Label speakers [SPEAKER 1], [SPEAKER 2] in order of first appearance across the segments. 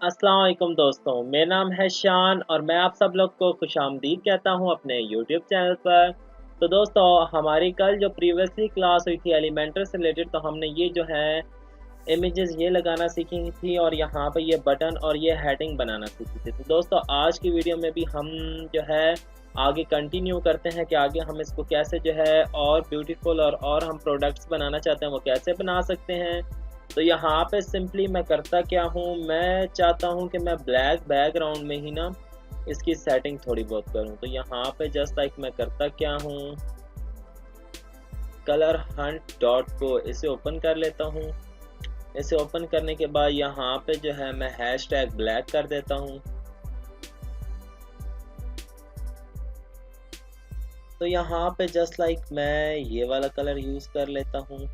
[SPEAKER 1] अस्सलाम वालेकुम दोस्तों, मेरा नाम है शान और मैं आप सब लोग को खुशामदीद कहता हूँ अपने यूट्यूब चैनल पर। तो दोस्तों, हमारी कल जो प्रीवियसली क्लास हुई थी एलिमेंटर से रिलेटेड, तो हमने ये जो है इमेजेस ये लगाना सीखी थी और यहाँ पे ये बटन और ये हेडिंग बनाना सीखी थी। तो दोस्तों, आज की वीडियो में भी हम जो है आगे कंटिन्यू करते हैं कि आगे हम इसको कैसे जो है और ब्यूटीफुल और हम प्रोडक्ट्स बनाना चाहते हैं वो कैसे बना सकते हैं। तो यहाँ पे सिंपली मैं करता क्या हूँ, मैं चाहता हूँ कि मैं ब्लैक बैकग्राउंड में ही ना इसकी सेटिंग थोड़ी बहुत करूँ। तो यहाँ पे जस्ट लाइक मैं करता क्या हूँ, कलर हंट डॉट को इसे ओपन कर लेता हूँ। इसे ओपन करने के बाद यहाँ पे जो है मैं हैश टैग ब्लैक कर देता हूँ। तो यहाँ पे जस्ट लाइक मैं ये वाला कलर यूज कर लेता हूँ।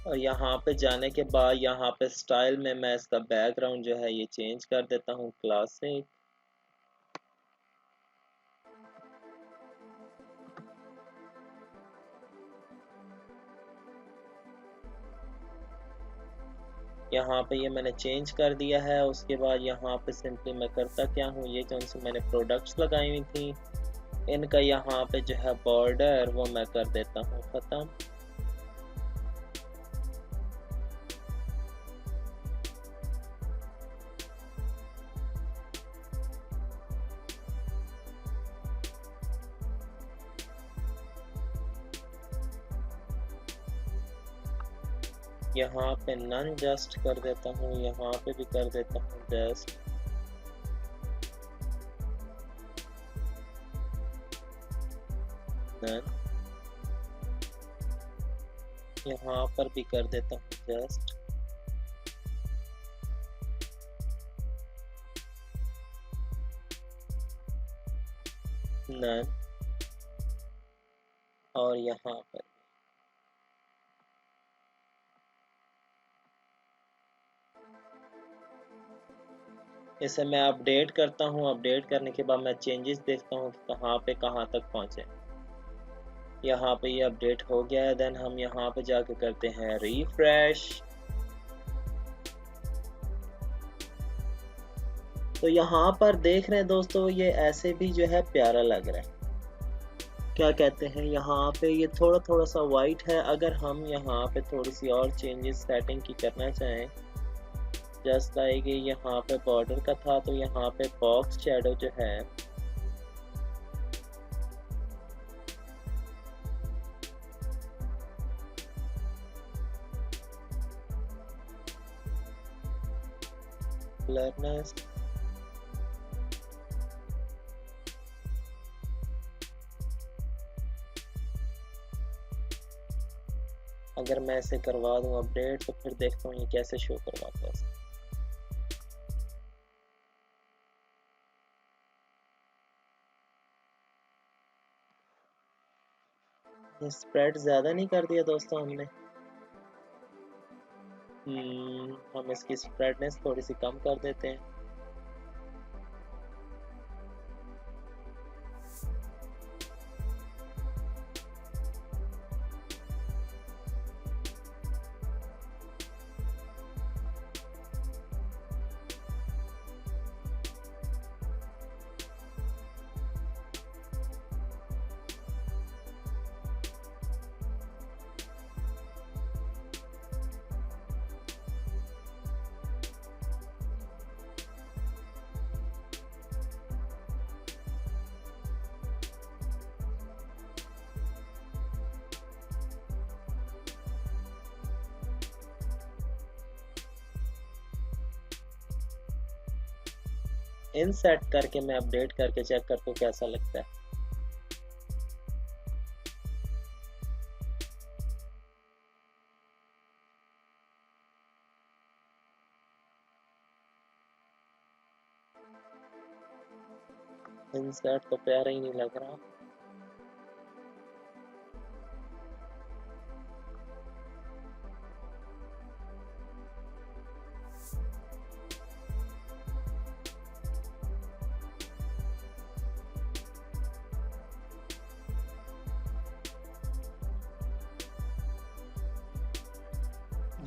[SPEAKER 1] और यहाँ पे जाने के बाद यहाँ पे स्टाइल में मैं इसका बैकग्राउंड जो है ये चेंज कर देता हूँ क्लासिक। यहाँ पे ये मैंने चेंज कर दिया है। उसके बाद यहाँ पे सिंपली मैं करता क्या हूँ, ये जो से मैंने प्रोडक्ट्स लगाई हुई थी इनका यहाँ पे जो है बॉर्डर वो मैं कर देता हूँ ख़त्म। यहाँ पे नन जस्ट कर देता हूँ, यहाँ पे भी कर देता हूँ जस्ट। नन यहाँ पर भी कर देता हूँ जस्ट। नन और यहाँ पर इसे मैं अपडेट करता हूँ। अपडेट करने के बाद मैं चेंजेस देखता हूँ कि कहाँ तक पहुँचे। यहाँ पे ये अपडेट हो गया है। देन हम यहाँ पे जाके करते हैं रिफ्रेश। तो यहाँ पर देख रहे हैं दोस्तों, ये ऐसे भी जो है प्यारा लग रहा है। क्या कहते हैं, यहाँ पे ये थोड़ा सा वाइट है। अगर हम यहाँ पे थोड़ी सी और चेंजेस सेटिंग की करना चाहें, जस्ट लाइक यहाँ पे बॉर्डर का था तो यहाँ पे बॉक्स शैडो जो है ब्लरनेस, अगर मैं इसे करवा दूं अपडेट तो फिर देखता हूँ ये कैसे शो करवाता है। ये स्प्रेड ज़्यादा नहीं कर दिया दोस्तों हमने। हम इसकी स्प्रेडनेस थोड़ी सी कम कर देते हैं। इन सेट करके मैं अपडेट करके चेक करता हूँ कैसा लगता है। इन सेट तो प्यारा ही नहीं लग रहा।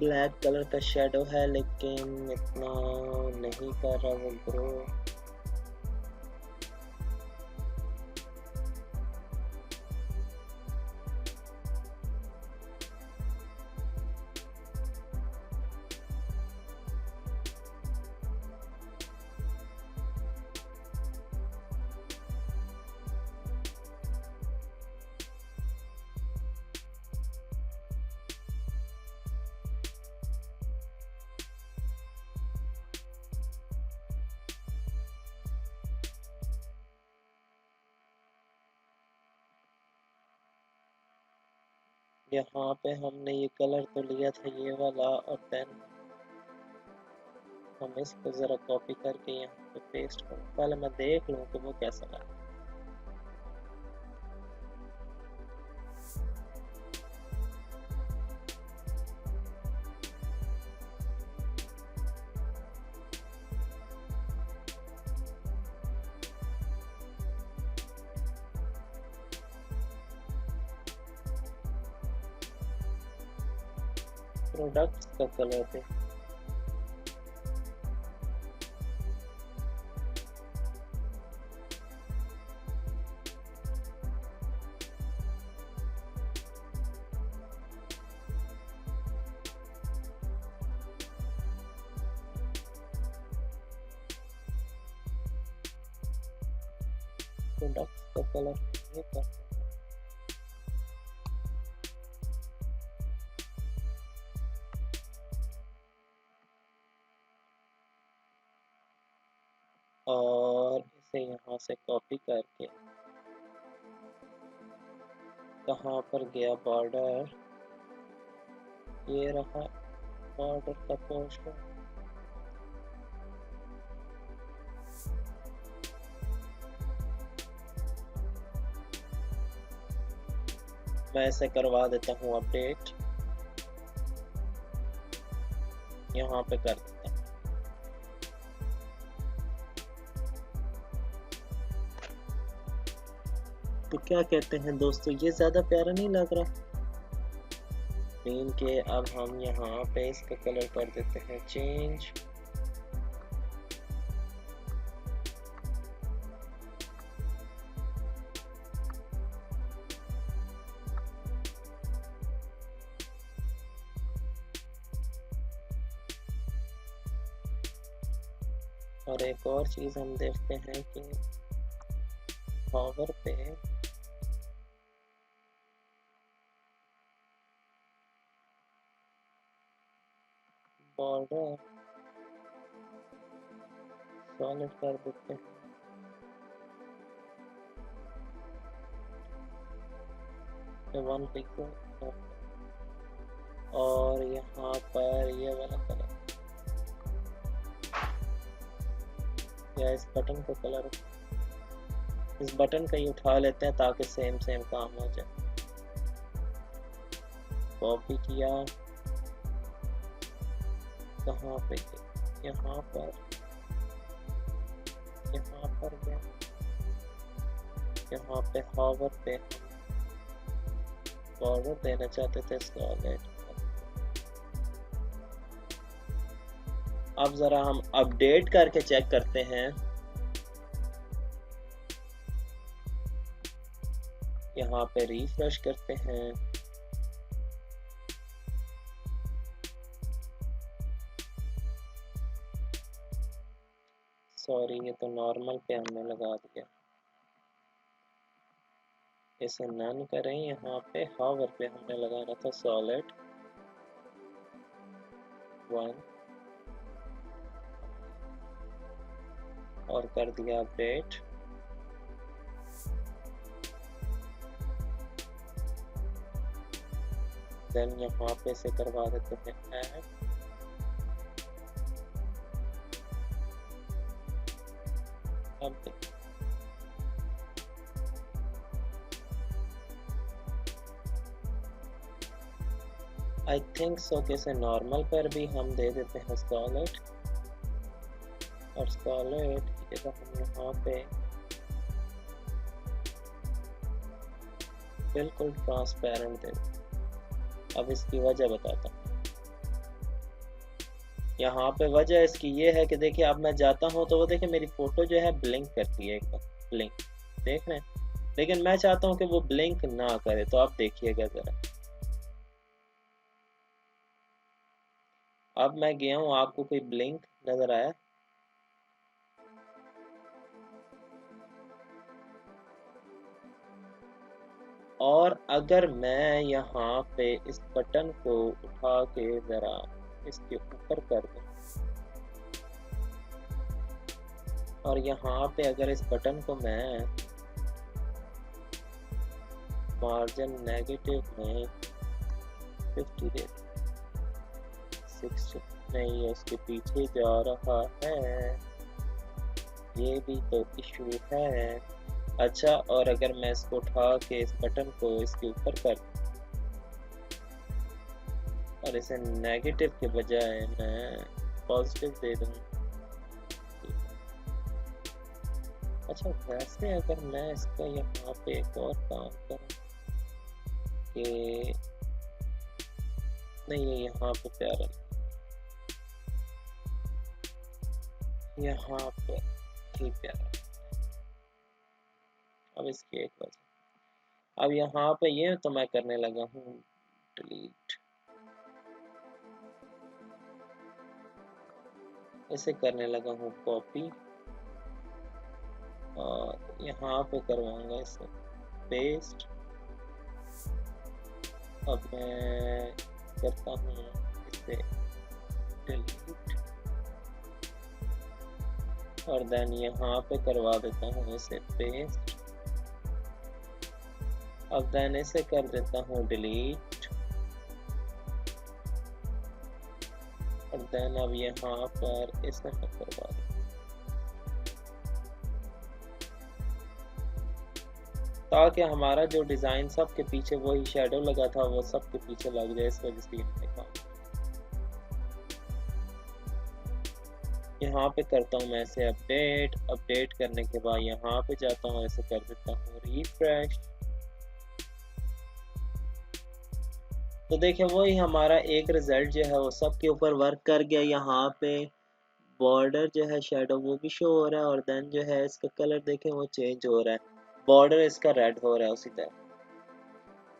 [SPEAKER 1] ब्लैक कलर का शेडो है लेकिन इतना नहीं कर रहा वो ग्रो। यहाँ पे हमने ये कलर तो लिया था ये वाला, और देन हम इसको ज़रा कॉपी करके यहाँ पे पेस्ट करूँ। पहले मैं देख लूँ कि वो कैसा लगा। प्रोडक्ट्स का कलर पे प्रोडक्ट्स का कलर ये कर, और इसे यहाँ से कॉपी करके कहाँ पर गया बॉर्डर, ये रहा बॉर्डर का पोर्शन। मैं इसे करवा देता हूँ अपडेट, यहाँ पे कर देता हूँ। तो क्या कहते हैं दोस्तों, ये ज़्यादा प्यारा नहीं लग रहा? मीन के अब हम यहाँ पे इसका कलर कर देते हैं चेंज। और एक और चीज़ हम देखते हैं कि पावर पे बॉर्डर सॉलिड कर देते हैं। तो 1 पिक्सल और यहाँ पर ये वाला कलर या इस बटन को कलर, इस बटन का ही उठा लेते हैं ताकि सेम काम हो जाए। कॉपी किया, कहाँ पे, यहाँ पर गया, यहाँ पे हॉवर पे बॉर्डर देना चाहते थे सॉलिड। अब ज़रा हम अपडेट करके चेक करते हैं। यहाँ पे रिफ्रेश करते हैं, सॉरी ये तो नॉर्मल पे हमने लगा दिया, इसे नन करें। यहाँ पे हावर पे हमने लगाना था सॉलिड 1 और कर दिया अपडेट। देन यहाँ पे से करवा देते हैं ऐड। अब आई थिंक सो कि इसे नॉर्मल पर भी हम दे देते हैं सॉलिड, और सॉलिड की जगह हम यहाँ पे बिल्कुल ट्रांसपेरेंट दे। अब इसकी वजह बताता हूँ। यहाँ पे वजह इसकी ये है कि देखिए अब मैं जाता हूँ तो वो देखिए मेरी फ़ोटो जो है ब्लिंक करती है एकदम, ब्लिंक, देख रहे हैं। लेकिन मैं चाहता हूँ कि वो ब्लिंक ना करे, तो आप देखिएगा ज़रा। अब मैं गया हूँ, आपको कोई ब्लिंक नज़र आया? और अगर मैं यहाँ पे इस बटन को उठा के ज़रा इसके ऊपर कर दूँ, और यहाँ पे अगर इस बटन को मैं मार्जिन नेगेटिव में 50 दे, 60 नहीं, उसके पीछे जा रहा है, ये भी तो इशू है। अच्छा, और अगर मैं इसको उठा के इस बटन को इसके ऊपर कर और इसे नेगेटिव के बजाय मैं पॉजिटिव दे दूँ। अच्छा, वैसे अगर मैं इसका यहाँ पे एक और काम करूँ कि नहीं, ये यहाँ पे प्यारा, यहाँ पे ठीक प्यारा। अब इसकी एक वजह, अब यहाँ पे ये तो मैं करने लगा हूँ डिलीट, इसे करने लगा हूँ कॉपी, और यहाँ पे करवाऊंगा इसे पेस्ट। अब मैं करता हूँ इसे डिलीट, और देन यहाँ पे करवा देता हूँ इसे पेस्ट। अब देन इसे कर देता हूँ डिलीट, और देन अब यहाँ पर इसे मैं करवा दूँ, ताकि हमारा जो डिज़ाइन सब के पीछे वही शेडो लगा था वो सब के पीछे लग जाए। इस वजह से हमने कहा यहाँ पे करता हूँ मैं इसे अपडेट, अपडेट करने के बाद यहाँ पे जाता हूँ, ऐसे कर देता हूँ रिफ्रेश। तो देखिए वही हमारा एक रिजल्ट जो है वो सब के ऊपर वर्क कर गया। यहाँ पे बॉर्डर जो है शेडो वो भी शो हो रहा है, और देन जो है इसका कलर देखें वो चेंज हो रहा है, बॉर्डर इसका रेड हो रहा है उसी तरह।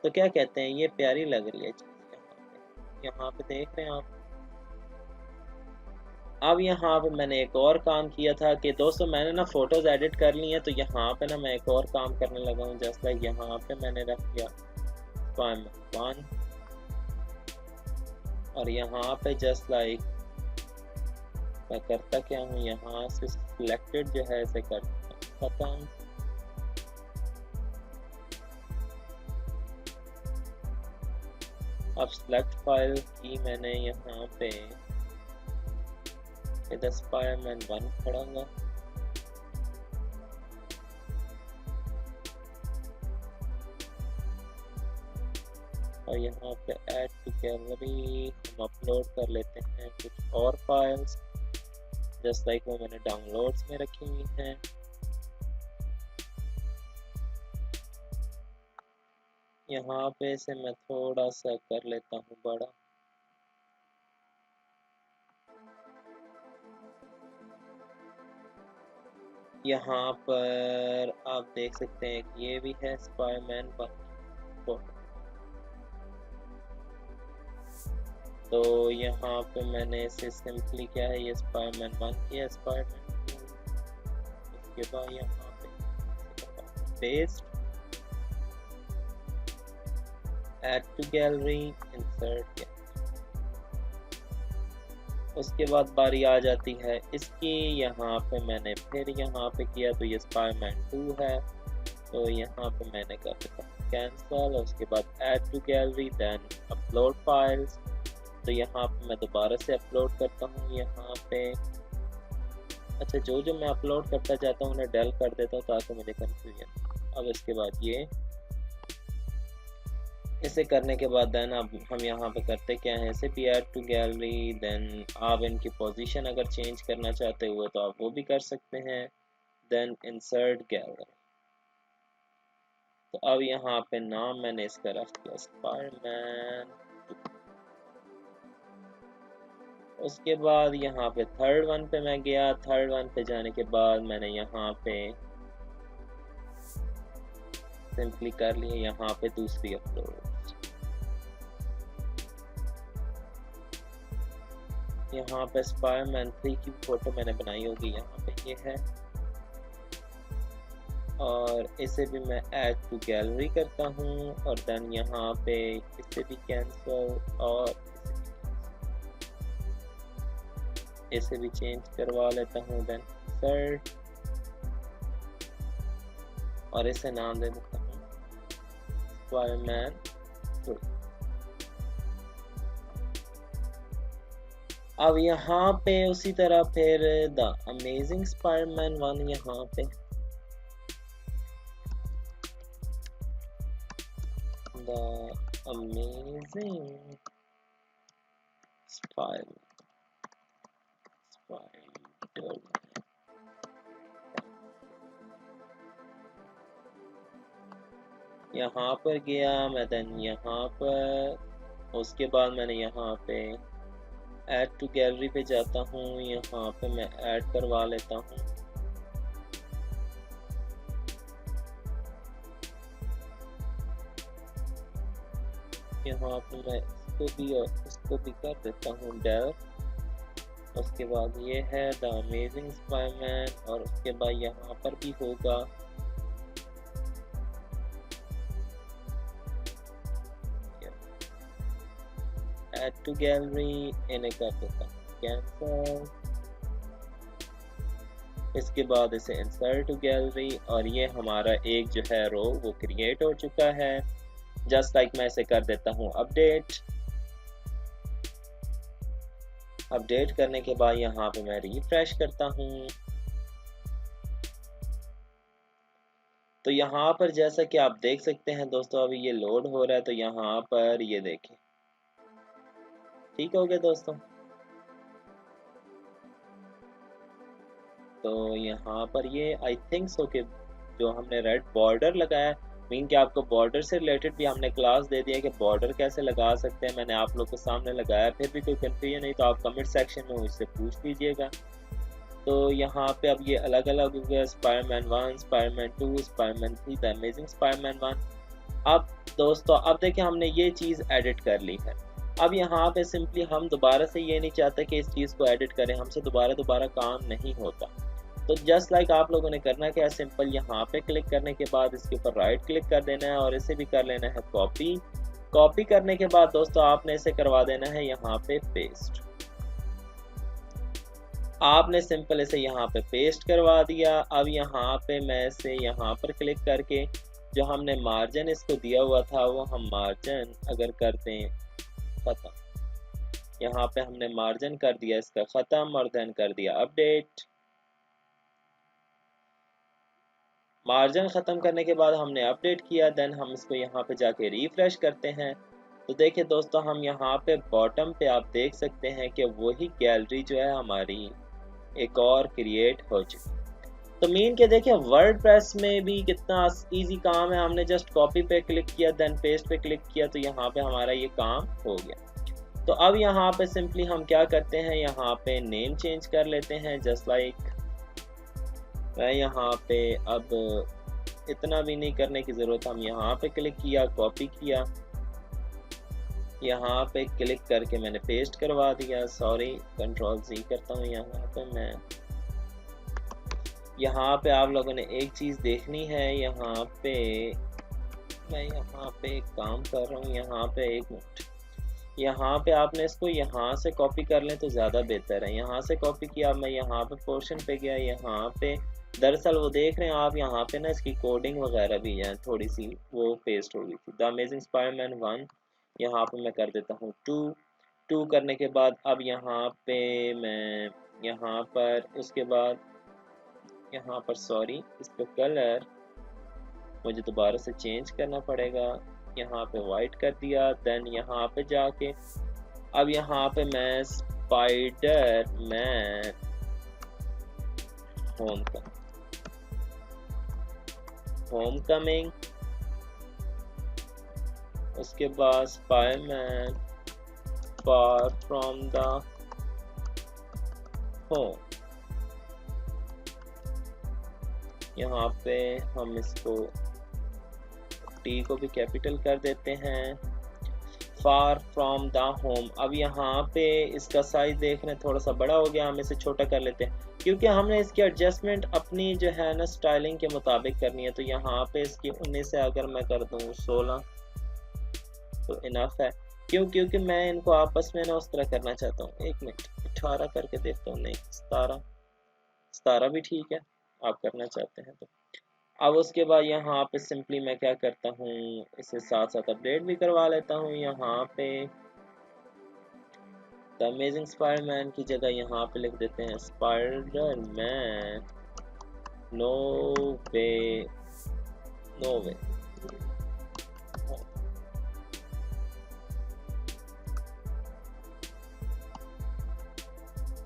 [SPEAKER 1] तो क्या कहते हैं, ये प्यारी लग रही है चीज़। यहाँ पे देख रहे हैं आप। अब यहाँ पे मैंने एक और काम किया था कि दोस्तों मैंने ना फ़ोटोज़ एडिट कर ली हैं, तो यहाँ पे ना मैं एक और काम करने लगा हूँ। जस्ट लाइक यहाँ पे मैंने रख दिया Spiderman 1, और यहाँ पे जस्ट लाइक मैं करता क्या हूँ, यहाँ से सिलेक्टेड जो है इसे करता हूँ। अब सिलेक्ट फाइल की मैंने यहाँ पे इधर Spiderman 1 पढ़ूंगा, और यहाँ पे ऐड टू गैलरी हम अपलोड कर लेते हैं कुछ और फाइल्स, जस्ट लाइक वो मैंने डाउनलोड्स में रखी हुई हैं। यहाँ पे इसे मैं थोड़ा सा कर लेता हूँ बड़ा, यहाँ पर आप देख सकते हैं कि ये भी है Spiderman 1। तो यहाँ पे मैंने इसे सिंपली क्या है, ये Spiderman 1 किया, Spiderman 2, उसके बाद यहाँ पे paste, add to gallery, insert किया। उसके बाद बारी आ जाती है इसकी, यहाँ पे मैंने फिर यहाँ पे किया तो ये Spiderman 2 है, तो यहाँ पे मैंने कर देता हूँ कैंसिल। उसके बाद add to gallery, then upload files, तो यहाँ पे मैं दोबारा से अपलोड करता हूँ यहाँ पे। अच्छा, जो मैं अपलोड करता जाता हूँ उन्हें डेल कर देता हूँ ताकि मुझे कंफ्यूजन। अब इसके बाद ये इसे करने के बाद देन अब हम यहाँ पे करते क्या है, इसे भी ऐड टू गैलरी, देन आप इनकी पोजीशन अगर चेंज करना चाहते हुए तो आप वो भी कर सकते हैं, देन इंसर्ट गैलरी। तो अब यहाँ पे नाम मैंने इसका रख दिया Spiderman 2, उसके बाद यहाँ पे थर्ड वन पे मैं गया। थर्ड वन पे जाने के बाद मैंने यहाँ पे सिंपली कर लिया यहाँ पे दूसरी अपलोड। यहाँ पे स्पाइडरमैन 3 की फोटो मैंने बनाई होगी, यहाँ पे ये है। और इसे भी मैं ऐड टू गैलरी करता हूँ और देन यहाँ पे इसे भी कैंसिल और इसे भी चेंज करवा लेता हूँ। देन सर्च और इसे नाम दे देता हूँ स्पाइडरमैन 3। अब यहाँ पे उसी तरह फिर द अमेजिंग स्पाइडरमैन 1 यहाँ पे द अमेजिंग स्पाइडरमैन यहाँ पर गया मैं। देन यहाँ पर उसके बाद मैंने यहाँ पे ऐड टू गैलरी पे जाता हूँ, यहाँ पे मैं ऐड करवा लेता हूँ। यहाँ पे मैं इसको भी और इसको भी कर देता हूँ डेल। उसके बाद ये है द अमेजिंग स्पाइडरमैन और उसके बाद यहाँ पर भी होगा ऐड टू गैलरी, इन्हें कर देता हूँ कैंसिल। इसके बाद इसे इंसर्ट टू गैलरी और ये हमारा एक जो है रो वो क्रिएट हो चुका है। जस्ट लाइक मैं इसे कर देता हूँ अपडेट। अपडेट करने के बाद यहाँ पे मैं रिफ्रेश करता हूँ तो यहाँ पर जैसा कि आप देख सकते हैं दोस्तों, अभी ये लोड हो रहा है। तो यहाँ पर ये देखें, ठीक हो गया दोस्तों। तो यहाँ पर ये आई थिंक सो कि जो हमने रेड बॉर्डर लगाया, मीन कि आपको बॉर्डर से रिलेटेड भी हमने क्लास दे दिया कि बॉर्डर कैसे लगा सकते हैं। मैंने आप लोग के सामने लगाया, फिर भी कोई कंफ्यूजन नहीं तो आप कमेंट सेक्शन में मुझसे पूछ लीजिएगा। तो यहाँ पे अब ये अलग अलग हो गया, Spiderman 1, Spiderman 2, Spiderman 3, the amazing Spiderman 1। अब दोस्तों अब देखिए हमने ये चीज़ एडिट कर ली है। अब यहाँ पे सिंपली हम दोबारा से ये नहीं चाहते कि इस चीज़ को एडिट करें, हमसे दोबारा काम नहीं होता। तो जस्ट लाइक आप लोगों ने करना क्या है, सिंपल यहाँ पे क्लिक करने के बाद इसके ऊपर राइट क्लिक कर देना है और इसे भी कर लेना है कॉपी। कॉपी करने के बाद दोस्तों आपने इसे करवा देना है यहाँ पे पेस्ट। आपने सिंपल इसे यहाँ पे पेस्ट करवा दिया। अब यहाँ पे मैं इसे यहाँ पर क्लिक करके जो हमने मार्जिन इसको दिया हुआ था वो हम मार्जिन अगर कर दें खत्म, यहाँ पे हमने मार्जिन कर दिया इसका ख़त्म और देन कर दिया अपडेट। मार्जिन ख़त्म करने के बाद हमने अपडेट किया, देन हम इसको यहाँ पे जाके रिफ्रेश करते हैं। तो देखिए दोस्तों हम यहाँ पे बॉटम पे आप देख सकते हैं कि वही गैलरी जो है हमारी एक और क्रिएट हो चुकी। तो मीन के देखिए वर्डप्रेस में भी कितना इजी काम है। हमने जस्ट कॉपी पे क्लिक किया, देन पेस्ट पे क्लिक किया, तो यहाँ पे हमारा ये काम हो गया। तो अब यहाँ पे सिंपली हम क्या करते हैं, यहाँ पे नेम चेंज कर लेते हैं। जस्ट लाइक मैं यहाँ पे अब इतना भी नहीं करने की ज़रूरत, हम यहाँ पे क्लिक किया, कॉपी किया, यहाँ पे क्लिक करके मैंने पेस्ट करवा दिया। सॉरी, कंट्रोल Z करता हूँ। यहाँ पे आप लोगों ने एक चीज़ देखनी है, यहाँ पे मैं यहाँ पे एक काम कर रहा हूँ, यहाँ पे एक मिनट, यहाँ पे आपने इसको यहाँ से कॉपी कर लें तो ज़्यादा बेहतर है। यहाँ से कॉपी किया, मैं यहाँ पे पोर्शन पे गया, यहाँ पे दरअसल वो देख रहे हैं आप, यहाँ पे ना इसकी कोडिंग वगैरह भी है थोड़ी सी, वो पेस्ट हो गई थी। द अमेजिंग स्पाइडरमैन 1 यहाँ पे मैं कर देता हूँ 2 करने के बाद अब यहाँ पे मैं यहाँ पर उसके बाद यहाँ पर सॉरी इस पर कलर मुझे दोबारा से चेंज करना पड़ेगा। यहाँ पे वाइट कर दिया, देन यहाँ पे जाके अब यहाँ पे मैं स्पाइडरमैन होमकमिंग, उसके बाद Spiderman far from the home. यहाँ पे हम इसको टी को भी कैपिटल कर देते हैं। फार फ्रॉम द होम, अब यहाँ पे इसका साइज देख रहे हैं थोड़ा सा बड़ा हो गया, हम इसे छोटा कर लेते हैं क्योंकि हमने इसकी एडजस्टमेंट अपनी जो है ना स्टाइलिंग के मुताबिक करनी है। तो यहाँ पे इसकी 19 से अगर मैं कर दूँ 16 तो इनफ है। क्यों? क्योंकि मैं इनको आपस में ना उस तरह करना चाहता हूँ। 1 मिनट 18 करके देखता हूँ, नहीं 17 भी ठीक है आप करना चाहते हैं तो। अब उसके बाद यहाँ पे सिंपली मैं क्या करता हूँ, इसे साथ साथ अपडेट भी करवा लेता हूँ। यहाँ पे द अमेजिंग स्पाइडरमैन की जगह यहाँ पे लिख देते हैं स्पाइडरमैन नो वे नो वे।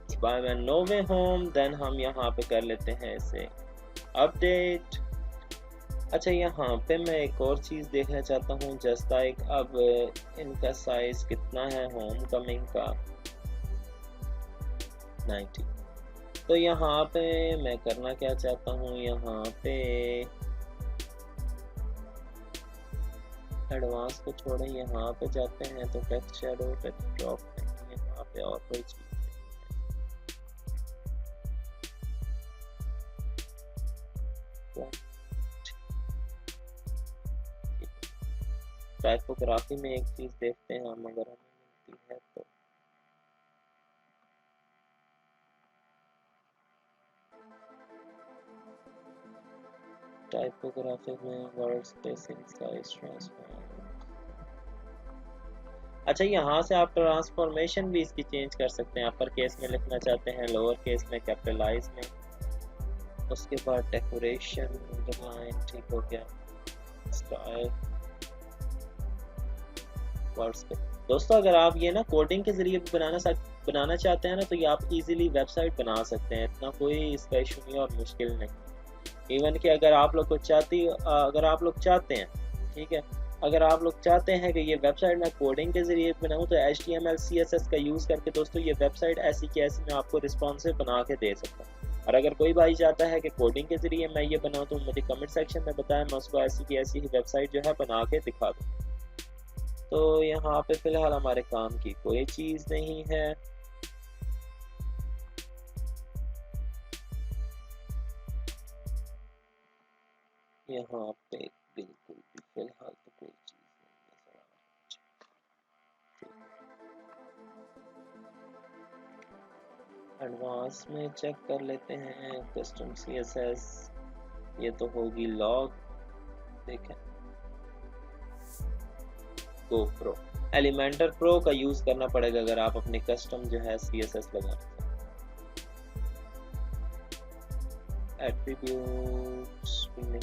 [SPEAKER 1] स्पाइडरमैन नो वे होम। देन हम यहाँ पे कर लेते हैं इसे अपडेट। अच्छा, यहाँ पे मैं एक और चीज़ देखना चाहता हूँ, जस्ट लाइक अब इनका साइज कितना है होम कमिंग का 90। तो यहाँ पे मैं करना क्या चाहता हूँ, यहाँ पे एडवांस को छोड़ें, यहाँ पे जाते हैं तो टेक्स्ट शैडो टेक्स्ट ड्रॉप नहीं, यहाँ पे और कोई चीज़ टाइपोग्राफी में एक चीज़ देखते हैं हम, अगर हमें मिलती है तो। टाइपोग्राफी में वर्ड स्पेसिंग साइज ट्रांसफॉर्म। अच्छा, यहाँ से आप ट्रांसफॉर्मेशन भी इसकी चेंज कर सकते हैं। अपर केस में लिखना चाहते हैं, लोअर केस में, कैपिटलाइज में। उसके बाद डेकोरेशन डिजाइन ठीक हो गया, स्टाइल वर्ड्स पे। दोस्तों अगर आप ये ना कोडिंग के ज़रिए बनाना चाहते हैं ना, तो ये आप इजीली वेबसाइट बना सकते हैं, इतना कोई इसका इशू नहीं और मुश्किल नहीं। इवन कि अगर आप लोग चाहते हैं, ठीक है, अगर आप लोग चाहते हैं कि ये वेबसाइट मैं कोडिंग के ज़रिए बनाऊँ तो HTML CSS का यूज़ करके दोस्तों ये वेबसाइट ऐसी की ऐसी मैं आपको रिस्पॉन्सिव बना के दे सकता हूँ। और अगर कोई भाई चाहता है कि कोडिंग के ज़रिए मैं ये बनाऊँ तो मुझे कमेंट सेक्शन में बताएं, मैं उसको ऐसी की ऐसी ही वेबसाइट जो है बना के दिखा दूँ। तो यहाँ पे फ़िलहाल हमारे काम की कोई चीज़ नहीं है। यहाँ पे बिल्कुल भी फ़िलहाल तो कोई चीज़ नहीं है। एडवांस में चेक कर लेते हैं कस्टम CSS, ये तो होगी लॉग। देखें GoPro एलिमेंटर प्रो का यूज़ करना पड़ेगा अगर आप अपने कस्टम जो है CSS लगाना। एट्रीब्यूट्स भी नहीं,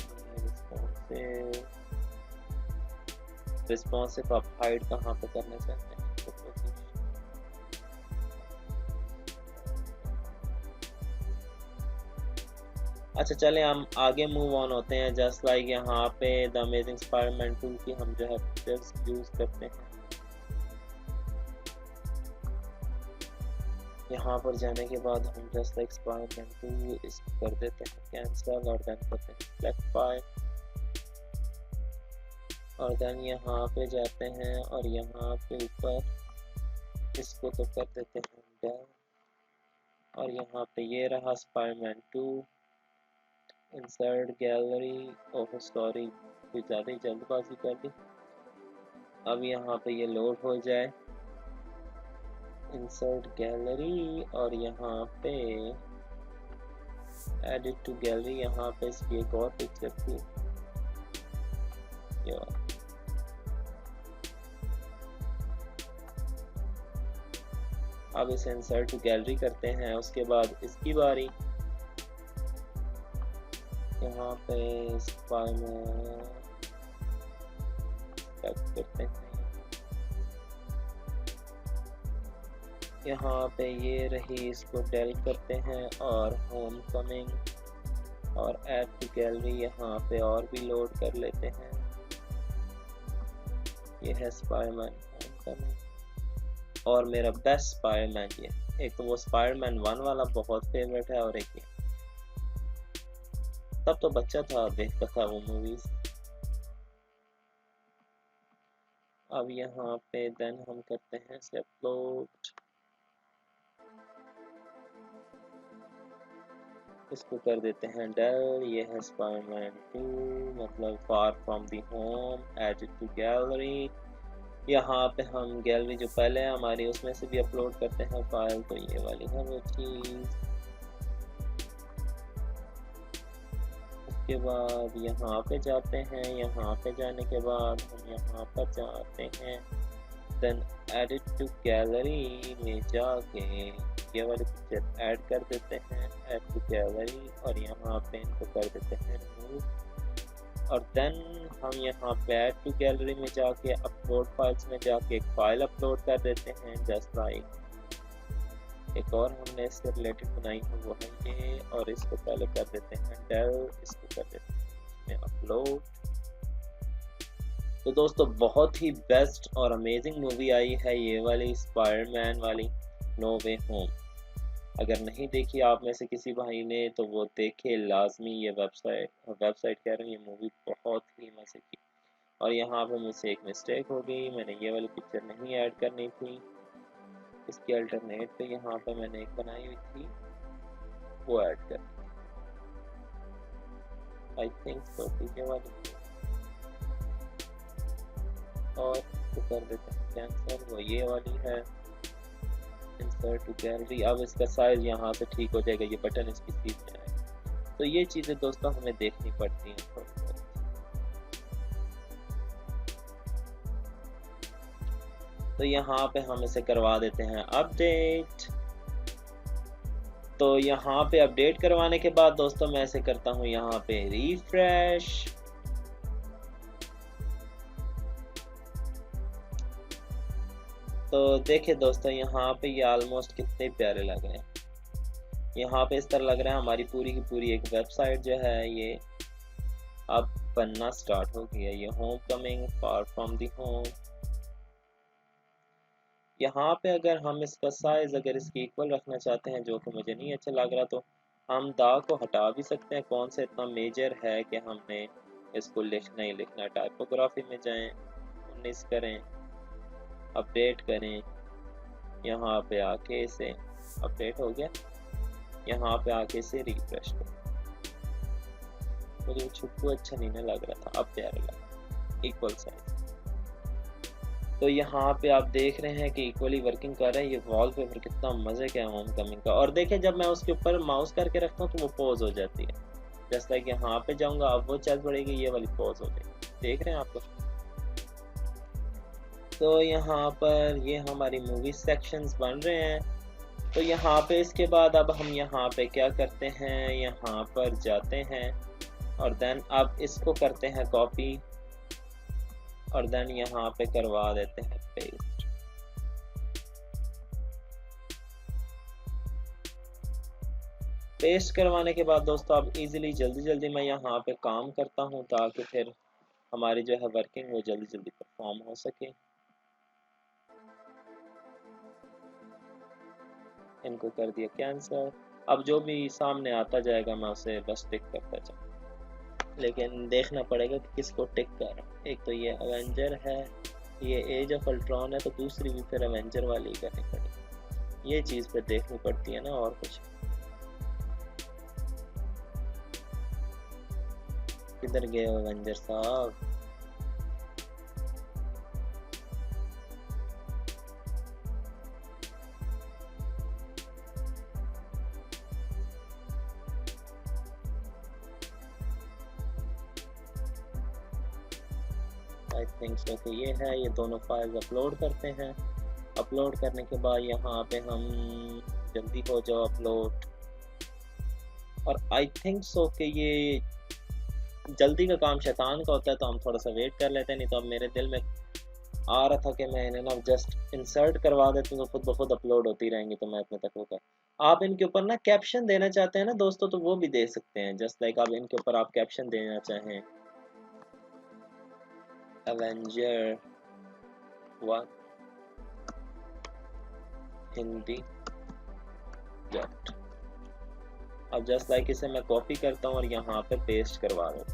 [SPEAKER 1] रिस्पॉन्सिव आप हाइड कहाँ पे करना चाहते हैं। अच्छा चलें हम आगे मूव ऑन होते हैं। जस्ट लाइक यहाँ पे द अमेजिंग स्पाइडरमैन 2 की हम जो है फीचर्स यूज़ करते हैं। यहाँ पर जाने के बाद हम जस्ट लाइक स्पाइडरमैन 2 इसको कर देते हैं कैंसिल और देन करते हैं सेलेक्ट फाइल, और देन यहाँ पे जाते हैं और यहाँ पे ऊपर इसको तो कर देते हैं डाउन, और यहाँ पे ये रहा Spiderman 2। Insert gallery, oh sorry कुछ ज़्यादा ही जल्दबाजी कर दी। अब यहाँ पे ये लोड हो जाए, इंसर्ट गैलरी, और यहाँ पे एडिट टू गैलरी, यहाँ पे इसकी एक और पिक्चर थी। अब इसे इंसर्ट टू गैलरी करते हैं। उसके बाद इसकी बारी, यहाँ पे इस फाइल में करते हैं, यहाँ पे ये रही, इसको डेल करते हैं और होम कमिंग और ऐड टू गैलरी यहाँ पे और भी लोड कर लेते हैं। ये है स्पाइडरमैन होम कमिंग और मेरा बेस्ट स्पाइडरमैन ये। एक तो वो स्पाइडरमैन 1 वाला बहुत फेवरेट है, और एक ये। तब तो बच्चा था, देखता था वो मूवीज। अब यहाँ पे देन हम करते हैं इसे अपलोड। इसको कर देते हैं डल। ये है स्पाइडरमैन 2, मतलब far from the home, add it to gallery. यहाँ पे हम गैलरी जो पहले है हमारी उसमें से भी अपलोड करते हैं फाइल, तो ये वाली है वो चीज़। उसके बाद यहाँ पे जाते हैं, यहाँ पे जाने के बाद हम यहाँ पर जाते हैं, देन एडिट टू गैलरी में जाके ये वाली पिक्चर ऐड कर देते हैं, ऐड टू गैलरी, और यहाँ पे इनको कर देते हैं रिमूव। और देन हम यहाँ पे ऐड टू गैलरी में जाके अपलोड फाइल्स में जाके एक फाइल अपलोड कर देते हैं, जस्ट लाइक। एक और हमने इससे रिलेटेड बनाई है वो है ये, और इसको पहले कर देते हैं डेल, इसको कर देते हैं इसमें अपलोड। तो दोस्तों बहुत ही बेस्ट और अमेजिंग मूवी आई है ये वाली स्पाइडरमैन वाली, नो वे होम। अगर नहीं देखी आप में से किसी भाई ने तो वो देखे लाजमी। ये वेबसाइट कह रहे हैं, ये मूवी बहुत ही मजे की। और यहाँ पे मुझसे एक मिस्टेक हो गई, मैंने ये वाली पिक्चर नहीं ऐड करनी थी, इसकी अल्टरनेट पे यहाँ पे मैंने एक बनाई हुई थी वो ऐड कर दी। आई थिंक सो ये वाली, और इसको कर देते हैं कैंसिल, वो ये वाली है। Insert to gallery. अब इसका साइज यहाँ से ठीक हो जाएगा, ये बटन इसकी सीट में आएगा। तो ये चीज़ें दोस्तों हमें देखनी पड़ती हैं थोड़ी बहुत। तो यहाँ पे हम इसे करवा देते हैं अपडेट। तो यहाँ पे अपडेट करवाने के बाद दोस्तों मैं इसे करता हूँ यहाँ पे रिफ्रेश। तो देखिए दोस्तों यहाँ पे ये ऑलमोस्ट कितने प्यारे लग रहे हैं। यहाँ पे इस तरह लग रहा है हमारी पूरी की पूरी एक वेबसाइट जो है ये अब बनना स्टार्ट हो गई है। ये home coming, far from the home. यहाँ पे अगर हम इसका साइज अगर इसकी इक्वल रखना चाहते हैं, जो कि मुझे नहीं अच्छा लग रहा, तो हम दा को हटा भी सकते हैं। कौन सा इतना मेजर है कि हमने इसको लिखना ही लिखना। टाइपोग्राफी में जाएं, 19 करें, अपडेट करें, यहाँ पे आके इसे अपडेट हो गया, यहाँ पे आके इसे रिफ्रेश करें। मुझे छुट्टू अच्छा नहीं ना लग रहा था, अब प्यारा लगा इक्वल साइज। तो यहाँ पे आप देख रहे हैं कि इक्वली वर्किंग कर रहा है। ये वॉलपेपर कितना मजे का है होम कमिंग का। और देखिए जब मैं उसके ऊपर माउस करके रखता हूँ तो वो पॉज हो जाती है। जैसे लाइक यहाँ पे जाऊंगा अब वो चल पड़ेगी, ये वाली पॉज हो जाएगी। देख रहे हैं आप लोग। तो यहाँ पर ये हमारी मूवी सेक्शंस बन रहे हैं। तो यहाँ पे इसके बाद अब हम यहाँ पे क्या करते हैं, यहाँ पर जाते हैं और देन अब इसको करते हैं कॉपी, और देन यहाँ पे करवा देते हैं पेस्ट। पेस्ट करवाने के बाद दोस्तों अब इजीली जल्दी जल्दी मैं यहाँ पे काम करता हूँ ताकि फिर हमारी जो है वर्किंग वो जल्दी जल्दी परफॉर्म हो सके। इनको कर दिया कैंसिल। अब जो भी सामने आता जाएगा मैं उसे बस टिक करता जाऊँ, लेकिन देखना पड़ेगा कि किसको टिक कर रहा हूँ। एक तो ये अवेंजर है, ये एज ऑफ अल्ट्रॉन है, तो दूसरी भी फिर अवेंजर वाली ही करनी पड़ेगी। ये चीज़ फिर देखनी पड़ती है ना, और कुछ। किधर गए अवेंजर साहब? आई थिंक सो कि ये है। ये दोनों फाइल्स अपलोड करते हैं। अपलोड करने के बाद यहाँ पे हम जल्दी हो जाओ अपलोड। और आई थिंक सो कि ये जल्दी का काम शैतान का होता है, तो हम थोड़ा सा वेट कर लेते हैं। नहीं तो अब मेरे दिल में आ रहा था कि मैं इन्हें ना जस्ट इंसर्ट करवा देती हूँ, तो खुद ब खुद अपलोड होती रहेंगी, तो मैं इतने तक होगा। आप इनके ऊपर ना कैप्शन देना चाहते हैं ना दोस्तों, तो वो भी दे सकते हैं। जस्ट लाइक आप इनके ऊपर आप कैप्शन देना चाहें, एवेंजर 1 हिंदी ऑब्जेक्ट। अब जस्ट लाइक इसे मैं कॉपी करता हूँ और यहाँ पे पेस्ट करवा दूँ।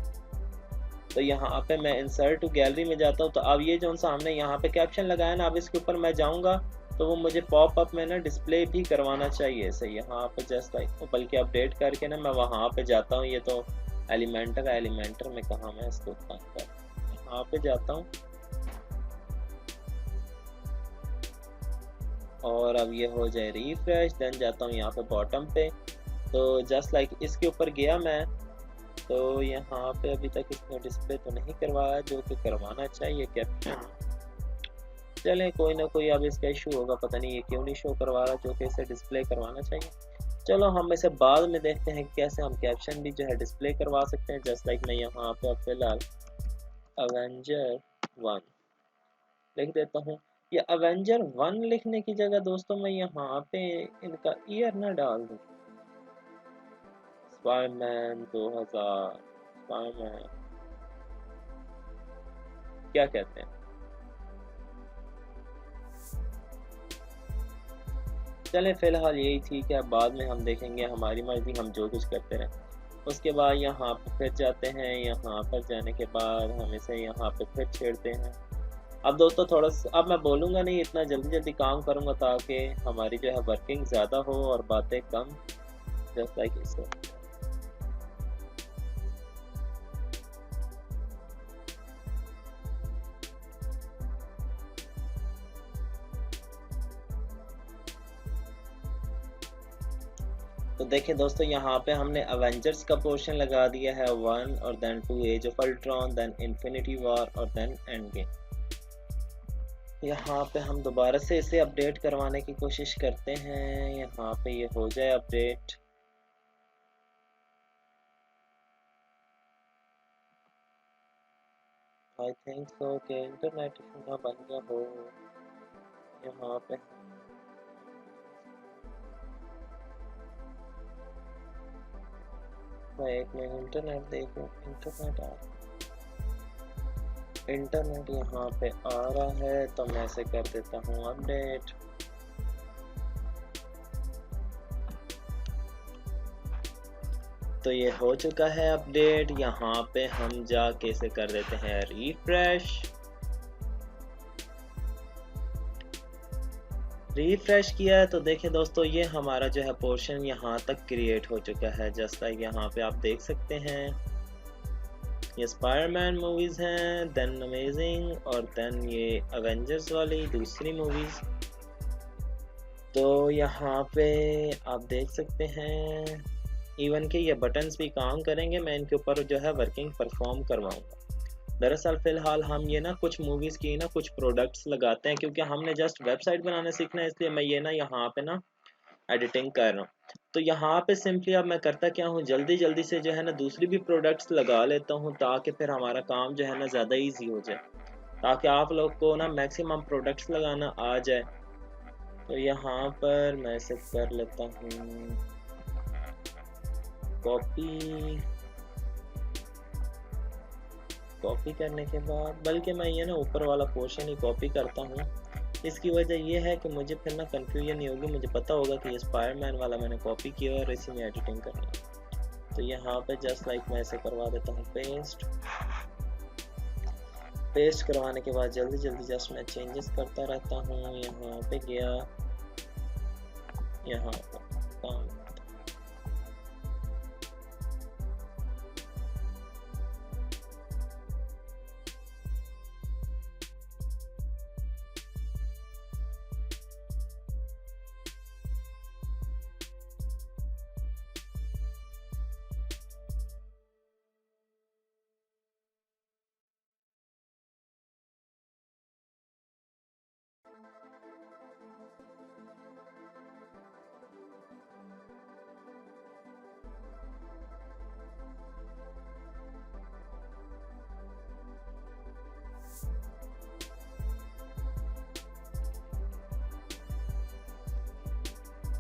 [SPEAKER 1] तो यहाँ पे मैं इंसर्ट टू गैलरी में जाता हूँ। तो अब ये जो सा हमने यहाँ पे कैप्शन लगाया ना, अब इसके ऊपर मैं जाऊँगा तो वो मुझे पॉपअप में ना डिस्प्ले भी करवाना चाहिए। सही, यहाँ पे जस्ट लाइक बल्कि अपडेट करके ना मैं वहाँ पे जाता हूँ। ये तो एलिमेंटर है, एलिमेंटर में कहाँ मैं इसको यहाँ पे जाता हूँ और अब ये हो जाए रिफ्रेश। देन जाता हूँ यहाँ पे बॉटम पे। तो जस्ट लाइक इसके ऊपर गया मैं, तो यहाँ पे अभी तक इसने डिस्प्ले तो नहीं करवाया जो कि करवाना चाहिए कैप्शन। चलें कोई ना कोई अब इसका इशू होगा, पता नहीं ये क्यों नहीं शो करवा रहा जो कि इसे डिस्प्ले करवाना चाहिए। चलो हम इसे बाद में देखते हैं कैसे हम कैप्शन भी जो है डिस्प्ले करवा सकते हैं। जस्ट लाइक मैं यहाँ पे अब फिलहाल अवेंजर 1 लिख देता हूँ। ये अवेंजर 1 लिखने की जगह दोस्तों मैं यहाँ पे इनका ईयर ना डाल दूँ, स्पाइडरमैन 2000, स्पाइडरमैन क्या कहते हैं। चलें फिलहाल यही ठीक है, बाद में हम देखेंगे, हमारी मर्जी, हम जो कुछ करते रहें। उसके बाद यहाँ पर फिर जाते हैं, यहाँ पर जाने के बाद हम इसे यहाँ पे फिर छेड़ते हैं। अब दोस्तों थोड़ा सा अब मैं बोलूँगा नहीं, इतना जल्दी जल्दी काम करूँगा ताकि हमारी जो है वर्किंग ज़्यादा हो और बातें कम। जस्ट लाइक इसे तो देखिए दोस्तों यहाँ पे हमने अवेंजर्स का पोर्शन लगा दिया है 1 और then 2 Age of Ultron, then Infinity War और देन एंड गेम। यहाँ पे हम दोबारा से इसे अपडेट करवाने की कोशिश करते हैं। यहाँ पे ये हो जाए अपडेट। आई थिंक सो कि इंटरनेट ना बन गया हो। यहाँ पे मैं एक मिनट इंटरनेट देखूं, इंटरनेट यहाँ पे आ रहा है तो मैं इसे कर देता हूँ अपडेट। तो ये हो चुका है अपडेट। यहाँ पे हम जाके इसे कर देते हैं रिफ्रेश। रिफ्रेश किया है तो देखिए दोस्तों ये हमारा जो है पोर्शन यहाँ तक क्रिएट हो चुका है। जस्ट लाइक यहाँ पे आप देख सकते हैं ये स्पाइडरमैन मूवीज़ हैं, देन अमेजिंग और देन ये अवेंजर्स वाली दूसरी मूवीज़। तो यहाँ पे आप देख सकते हैं इवन के ये बटन्स भी काम करेंगे। मैं इनके ऊपर जो है वर्किंग परफॉर्म करवाऊँगा। दरअसल फ़िलहाल हम ये ना कुछ मूवीज़ की ना कुछ प्रोडक्ट्स लगाते हैं क्योंकि हमने जस्ट वेबसाइट बनाना सीखना है, इसलिए मैं ये ना यहाँ पे ना एडिटिंग कर रहा हूँ। तो यहाँ पे सिंपली अब मैं करता क्या हूँ, जल्दी जल्दी से जो है ना दूसरी भी प्रोडक्ट्स लगा लेता हूँ ताकि फिर हमारा काम जो है ना ज़्यादा ईजी हो जाए, ताकि आप लोग को ना मैक्सिमम प्रोडक्ट्स लगाना आ जाए। तो यहाँ पर मैं इसे कर लेता हूँ कॉपी करने के बाद, बल्कि मैं ये ना ऊपर वाला पोर्शन ही कॉपी करता हूँ। इसकी वजह ये है कि मुझे फिर ना कन्फ्यूजन नहीं होगी, मुझे पता होगा कि ये स्पाइडरमैन वाला मैंने कॉपी किया और इसी में एडिटिंग करनी है। तो यहाँ पे जस्ट लाइक मैं इसे करवा देता हूँ पेस्ट करवाने के बाद जल्दी जल्दी जस्ट मैं चेंजेस करता रहता हूँ। यहाँ पे गया, यहाँ पर काम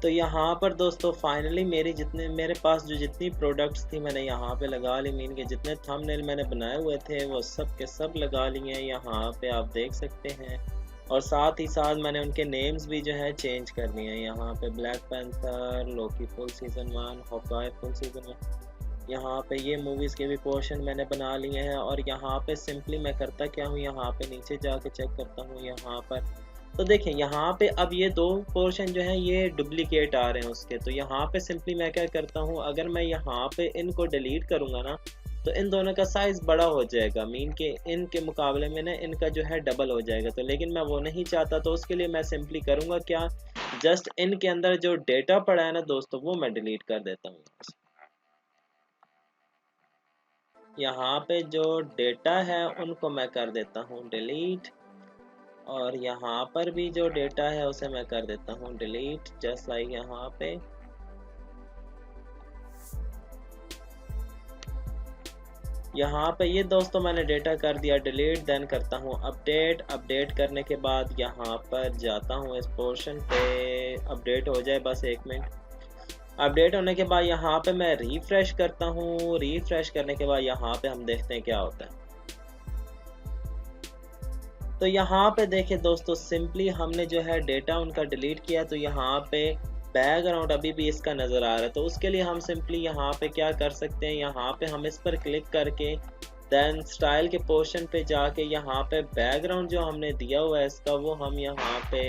[SPEAKER 1] तो यहाँ पर दोस्तों फाइनली मेरे पास जो जितनी प्रोडक्ट्स थी मैंने यहाँ पे लगा ली। मीन के जितने थंबनेल मैंने बनाए हुए थे वो सब के सब लगा लिए हैं। यहाँ पे आप देख सकते हैं और साथ ही साथ मैंने उनके नेम्स भी जो है चेंज कर दिए हैं। यहाँ पे Black Panther, Loki full season 1, Hawkeye full season 1, यहाँ पे ये मूवीज़ के भी पोर्शन मैंने बना लिए हैं। और यहाँ पे सिंपली मैं करता क्या हूँ, यहाँ पे नीचे जाके चेक करता हूँ यहाँ पर, तो देखें यहाँ पे अब ये दो पोर्शन जो हैं ये डुप्लीकेट आ रहे हैं उसके। तो यहाँ पे सिंपली मैं क्या करता हूँ, अगर मैं यहाँ पे इनको डिलीट करूँगा ना तो इन दोनों का साइज़ बड़ा हो जाएगा, मीन के इनके मुकाबले में ना इनका जो है डबल हो जाएगा। तो लेकिन मैं वो नहीं चाहता, तो उसके लिए मैं सिंपली करूँगा क्या, जस्ट इनके अंदर जो डेटा पड़ा है ना दोस्तों वो मैं डिलीट कर देता हूँ। यहाँ पे जो डेटा है उनको मैं कर देता हूँ डिलीट, और यहाँ पर भी जो डेटा है उसे मैं कर देता हूँ डिलीट, जस्ट लाइक यहाँ पे। यहाँ पे ये दोस्तों मैंने डेटा कर दिया डिलीट, देन करता हूँ अपडेट। अपडेट करने के बाद यहाँ पर जाता हूँ इस पोर्शन पे, अपडेट हो जाए बस 1 मिनट। अपडेट होने के बाद यहाँ पे मैं रिफ्रेश करता हूँ। रिफ्रेश करने के बाद यहाँ पे हम देखते हैं क्या होता है। तो यहाँ पे देखें दोस्तों, सिंपली हमने जो है डेटा उनका डिलीट किया, तो यहाँ पे बैकग्राउंड अभी भी इसका नज़र आ रहा है। तो उसके लिए हम सिंपली यहाँ पे क्या कर सकते हैं, यहाँ पे हम इस पर क्लिक करके देन स्टाइल के पोर्शन पे जाके यहाँ पे बैकग्राउंड जो हमने दिया हुआ है इसका, वो हम यहाँ पे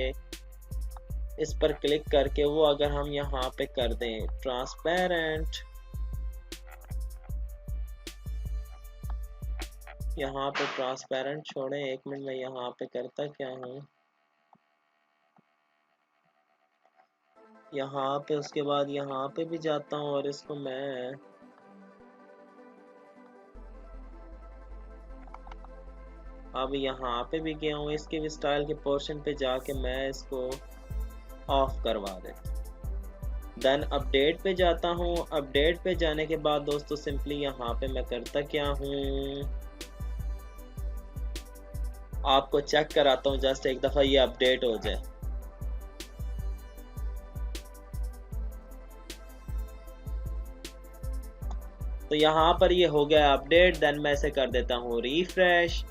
[SPEAKER 1] इस पर क्लिक करके वो अगर हम यहाँ पे कर दें ट्रांसपेरेंट, यहाँ पे ट्रांसपेरेंट छोड़ें 1 मिनट, मैं यहाँ पे करता क्या हूँ, यहाँ पे उसके बाद यहाँ पे भी जाता हूँ और इसको मैं अब यहाँ पे भी गया हूँ, इसके भी स्टाइल के पोर्शन पे जाके मैं इसको ऑफ करवा देता हूँ। देन अपडेट पे जाता हूँ। अपडेट पे जाने के बाद दोस्तों सिंपली यहाँ पे मैं करता क्या हूँ, आपको चेक कराता हूँ, जस्ट एक दफ़ा ये अपडेट हो जाए। तो यहाँ पर ये हो गया अपडेट, देन मैं इसे कर देता हूँ रिफ्रेश।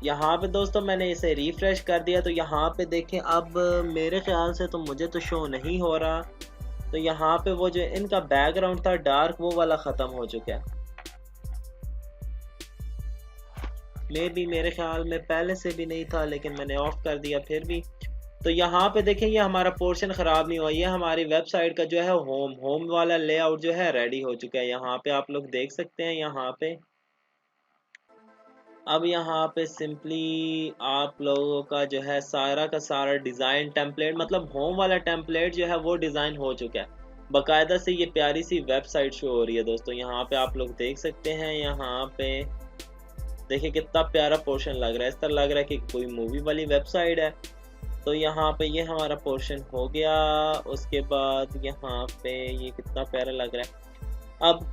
[SPEAKER 1] यहाँ पे दोस्तों मैंने इसे रिफ्रेश कर दिया, तो यहाँ पे देखें अब मेरे ख्याल से तो मुझे तो शो नहीं हो रहा। तो यहाँ पे वो जो इनका बैकग्राउंड था डार्क, वो वाला ख़त्म हो चुका है। मेरे ख्याल में पहले से भी नहीं था, लेकिन मैंने ऑफ कर दिया फिर भी। तो यहाँ पे देखें ये हमारा पोर्शन ख़राब नहीं हुआ, ये हमारी वेबसाइट का जो है होम वाला लेआउट जो है रेडी हो चुका है। यहाँ पे आप लोग देख सकते हैं। यहाँ पे अब यहाँ पे सिंपली आप लोगों का जो है सारा का सारा डिज़ाइन टेम्पलेट, मतलब होम वाला टेम्पलेट जो है वो डिज़ाइन हो चुका है। बाकायदा से ये प्यारी सी वेबसाइट शो हो रही है दोस्तों। यहाँ पे आप लोग देख सकते हैं। यहाँ पे देखिए कितना प्यारा पोर्शन लग रहा है, इस तरह लग रहा है कि कोई मूवी वाली वेबसाइट है। तो यहाँ पे ये हमारा पोर्शन हो गया। उसके बाद यहाँ पे ये कितना प्यारा लग रहा है। अब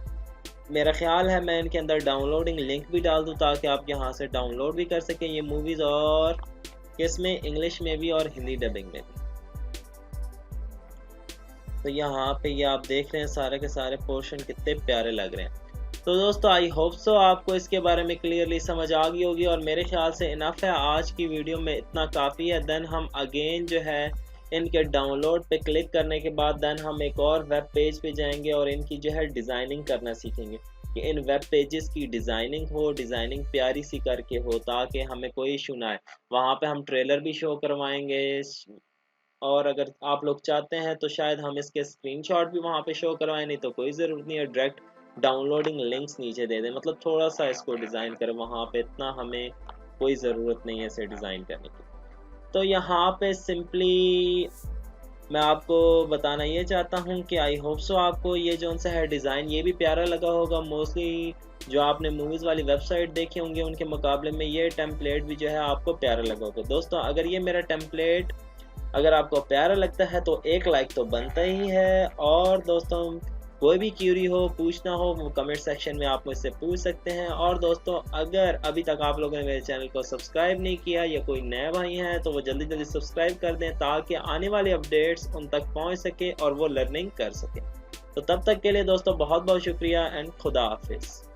[SPEAKER 1] मेरा ख्याल है मैं इनके अंदर डाउनलोडिंग लिंक भी डाल दूँ ताकि आप यहाँ से डाउनलोड भी कर सकें ये मूवीज़, और किसमें, इंग्लिश में भी और हिंदी डबिंग में भी। तो यहाँ पे ये आप देख रहे हैं सारे के सारे पोर्शन कितने प्यारे लग रहे हैं। तो दोस्तों आई होप सो आपको इसके बारे में क्लियरली समझ आ गई होगी, और मेरे ख्याल से इनफ है आज की वीडियो में, इतना काफ़ी है। देन हम अगेन जो है इनके डाउनलोड पे क्लिक करने के बाद देन हम एक और वेब पेज पे जाएंगे और इनकी जो है डिज़ाइनिंग करना सीखेंगे कि इन वेब पेजेस की डिज़ाइनिंग हो, डिज़ाइनिंग प्यारी सी करके हो ताकि हमें कोई इशू ना आए। वहाँ पे हम ट्रेलर भी शो करवाएंगे, और अगर आप लोग चाहते हैं तो शायद हम इसके स्क्रीनशॉट भी वहाँ पे शो करवाएं, नहीं तो कोई ज़रूरत नहीं है, डायरेक्ट डाउनलोडिंग लिंक्स नीचे दे दें। मतलब थोड़ा सा इसको डिज़ाइन करें, वहाँ पे इतना हमें कोई ज़रूरत नहीं है इसे डिज़ाइन करने की। तो यहाँ पे सिंपली मैं आपको बताना ये चाहता हूँ कि आई होप सो आपको ये जो सा है डिज़ाइन ये भी प्यारा लगा होगा। मोस्टली जो आपने मूवीज़ वाली वेबसाइट देखे होंगे उनके मुकाबले में ये टेम्पलेट भी जो है आपको प्यारा लगा होगा। दोस्तों अगर ये मेरा टेम्पलेट अगर आपको प्यारा लगता है तो एक लाइक तो बनता ही है, और दोस्तों कोई भी क्यूरी हो, पूछना हो, वो कमेंट सेक्शन में आप मुझसे पूछ सकते हैं। और दोस्तों अगर अभी तक आप लोगों ने मेरे चैनल को सब्सक्राइब नहीं किया या कोई नए भाई हैं तो वो जल्दी जल्दी सब्सक्राइब कर दें ताकि आने वाले अपडेट्स उन तक पहुंच सके और वो लर्निंग कर सके। तो तब तक के लिए दोस्तों बहुत बहुत शुक्रिया एंड खुदा हाफिज़।